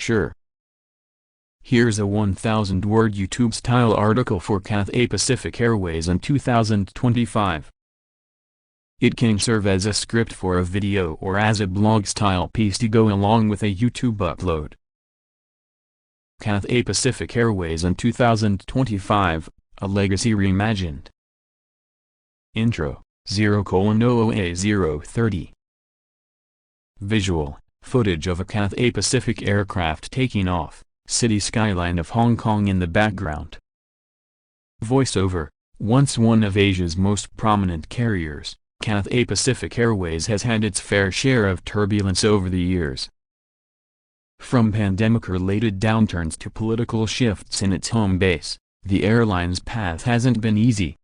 sure. Here's a 1,000-word YouTube-style article for Cathay Pacific Airways in 2025. It can serve as a script for a video or as a blog-style piece to go along with a YouTube upload. Cathay Pacific Airways in 2025, a legacy reimagined. Intro, 0:00A030. Visual, footage of a Cathay Pacific aircraft taking off, city skyline of Hong Kong in the background. Voiceover, once one of Asia's most prominent carriers, Cathay Pacific Airways has had its fair share of turbulence over the years. From pandemic-related downturns to political shifts in its home base, the airline's path hasn't been easy.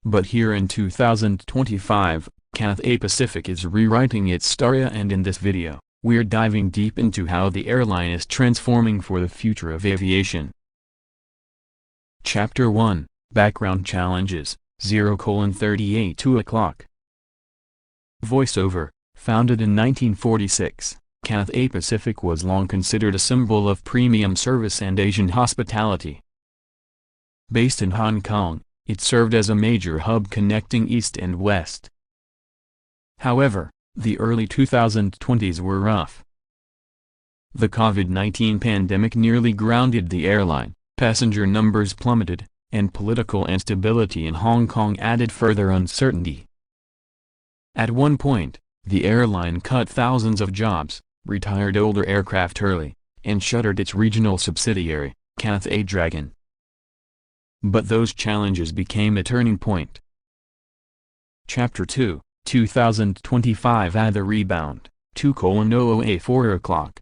But here in 2025, Cathay Pacific is rewriting its story, and in this video, we're diving deep into how the airline is transforming for the future of aviation. Chapter 1, Background Challenges, 0:38 2 o'clock. Voiceover, founded in 1946. Cathay Pacific was long considered a symbol of premium service and Asian hospitality. Based in Hong Kong, it served as a major hub connecting East and West. However, the early 2020s were rough. The COVID-19 pandemic nearly grounded the airline, passenger numbers plummeted, and political instability in Hong Kong added further uncertainty. At one point, the airline cut thousands of jobs, retired older aircraft early, and shuttered its regional subsidiary, Cathay Dragon. But those challenges became a turning point. Chapter 2, 2025 The Rebound, 2:00 4 o'clock.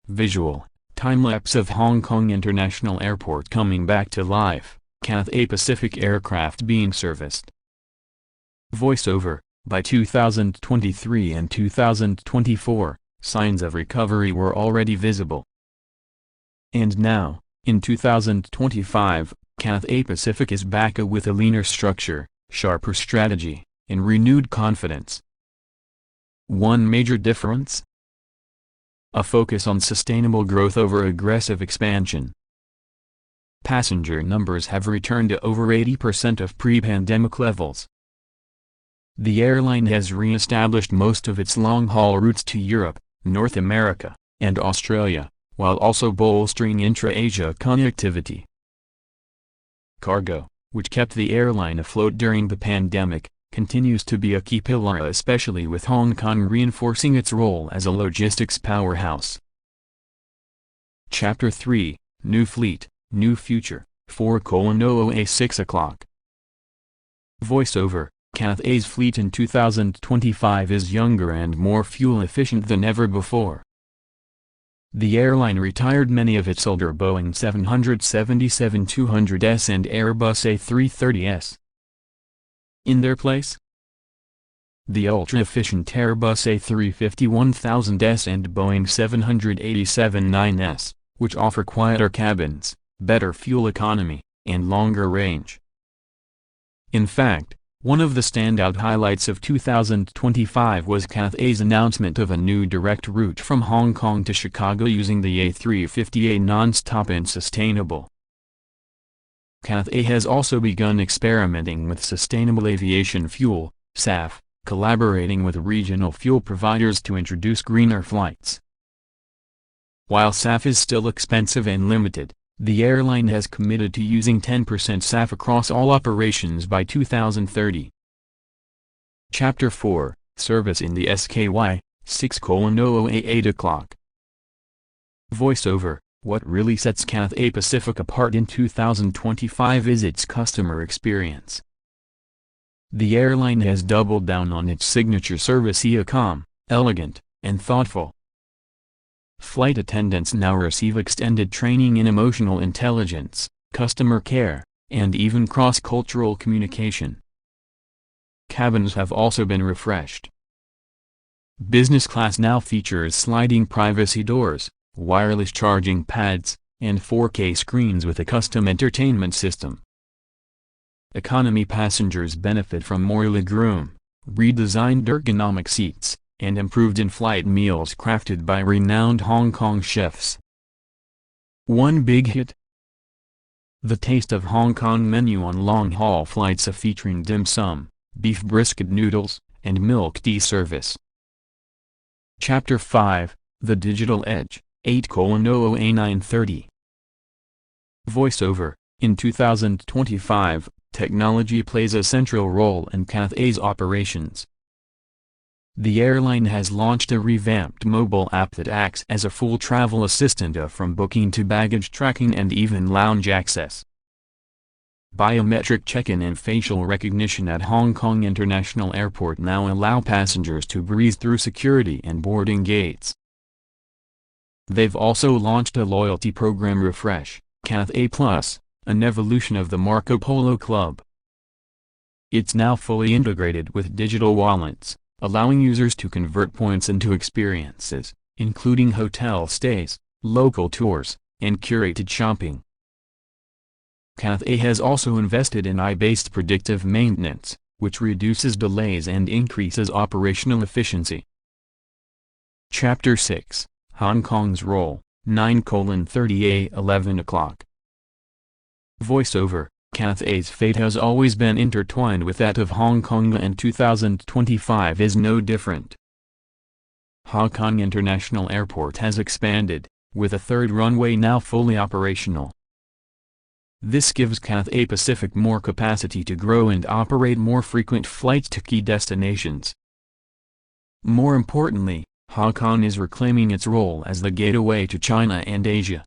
Visual, time-lapse of Hong Kong International Airport coming back to life, Cathay Pacific aircraft being serviced. Voiceover, by 2023 and 2024, signs of recovery were already visible. And now, in 2025, Cathay Pacific is back with a leaner structure, sharper strategy, and renewed confidence. One major difference? A focus on sustainable growth over aggressive expansion. Passenger numbers have returned to over 80% of pre-pandemic levels. The airline has re-established most of its long-haul routes to Europe, North America, and Australia, while also bolstering intra-Asia connectivity. Cargo, which kept the airline afloat during the pandemic, continues to be a key pillar, especially with Hong Kong reinforcing its role as a logistics powerhouse. Chapter 3, New Fleet, New Future, 4:00 6 o'clock. Voiceover, Cathay's fleet in 2025 is younger and more fuel-efficient than ever before. The airline retired many of its older Boeing 777-200s and Airbus A330s. In their place, the ultra-efficient Airbus A350-1000s and Boeing 787-9s, which offer quieter cabins, better fuel economy, and longer range. In fact, one of the standout highlights of 2025 was Cathay's announcement of a new direct route from Hong Kong to Chicago using the A350A non-stop and sustainable. Cathay has also begun experimenting with sustainable aviation fuel, SAF, collaborating with regional fuel providers to introduce greener flights. While SAF is still expensive and limited, the airline has committed to using 10% SAF across all operations by 2030. Chapter 4, Service in the SKY, 6:00 8 o'clock. Voiceover, what really sets Cathay Pacific apart in 2025 is its customer experience. The airline has doubled down on its signature service: calm, elegant, and thoughtful. Flight attendants now receive extended training in emotional intelligence, customer care, and even cross-cultural communication. Cabins have also been refreshed. Business class now features sliding privacy doors, wireless charging pads, and 4K screens with a custom entertainment system. Economy passengers benefit from more legroom, redesigned ergonomic seats, and improved in-flight meals crafted by renowned Hong Kong chefs. One big hit? The Taste of Hong Kong menu on long-haul flights featuring dim sum, beef brisket noodles, and milk tea service. Chapter 5, The Digital Edge, 8:00A930. Voiceover. In 2025, technology plays a central role in Cathay's operations. The airline has launched a revamped mobile app that acts as a full travel assistant from booking to baggage tracking and even lounge access. Biometric check-in and facial recognition at Hong Kong International Airport now allow passengers to breeze through security and boarding gates. They've also launched a loyalty program refresh, Cathay Plus, an evolution of the Marco Polo Club. It's now fully integrated with digital wallets, allowing users to convert points into experiences, including hotel stays, local tours, and curated shopping. Cathay has also invested in AI-based predictive maintenance, which reduces delays and increases operational efficiency. Chapter 6, Hong Kong's Role, 9:30A11:00. Voiceover. Cathay's fate has always been intertwined with that of Hong Kong, and 2025 is no different. Hong Kong International Airport has expanded, with a third runway now fully operational. This gives Cathay Pacific more capacity to grow and operate more frequent flights to key destinations. More importantly, Hong Kong is reclaiming its role as the gateway to China and Asia.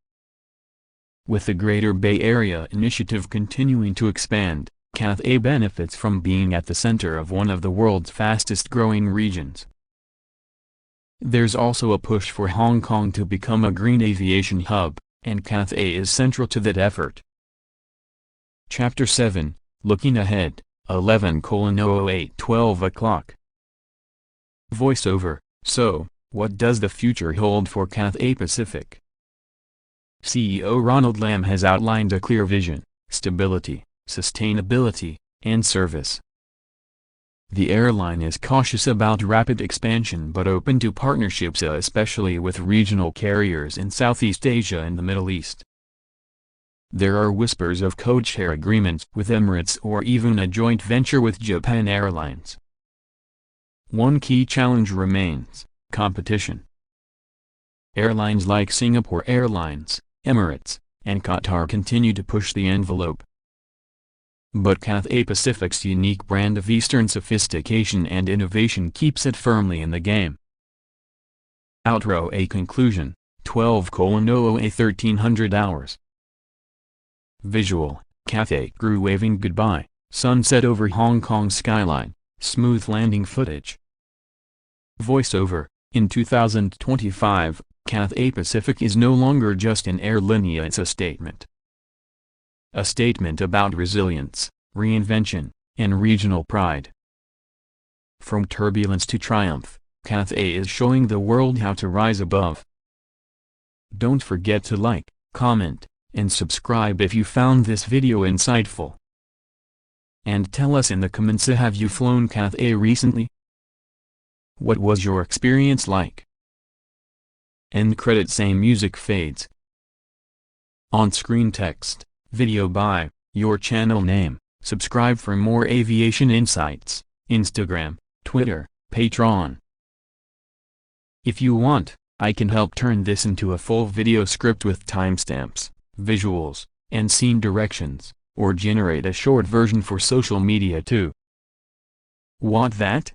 With the Greater Bay Area initiative continuing to expand, Cathay benefits from being at the center of one of the world's fastest-growing regions. There's also a push for Hong Kong to become a green aviation hub, and Cathay is central to that effort. Chapter 7, Looking Ahead, 11:00A12:00. Voiceover. So, what does the future hold for Cathay Pacific? CEO Ronald Lam has outlined a clear vision: stability, sustainability, and service. The airline is cautious about rapid expansion but open to partnerships, especially with regional carriers in Southeast Asia and the Middle East. There are whispers of codeshare agreements with Emirates or even a joint venture with Japan Airlines. One key challenge remains: competition. Airlines like Singapore Airlines, Emirates, and Qatar continue to push the envelope. But Cathay Pacific's unique brand of Eastern sophistication and innovation keeps it firmly in the game. Outro. A conclusion, 12:00A1300 hours. Visual. Cathay crew waving goodbye, sunset over Hong Kong skyline, smooth landing footage. Voiceover. In 2025, Cathay Pacific is no longer just an airline, it's a statement. A statement about resilience, reinvention, and regional pride. From turbulence to triumph, Cathay is showing the world how to rise above. Don't forget to like, comment, and subscribe if you found this video insightful. And tell us in the comments, have you flown Cathay recently? What was your experience like? End credit. Same music fades. On-screen text, video by, your channel name. Subscribe for more aviation insights, Instagram, Twitter, Patreon. If you want, I can help turn this into a full video script with timestamps, visuals, and scene directions, or generate a short version for social media too. Want that?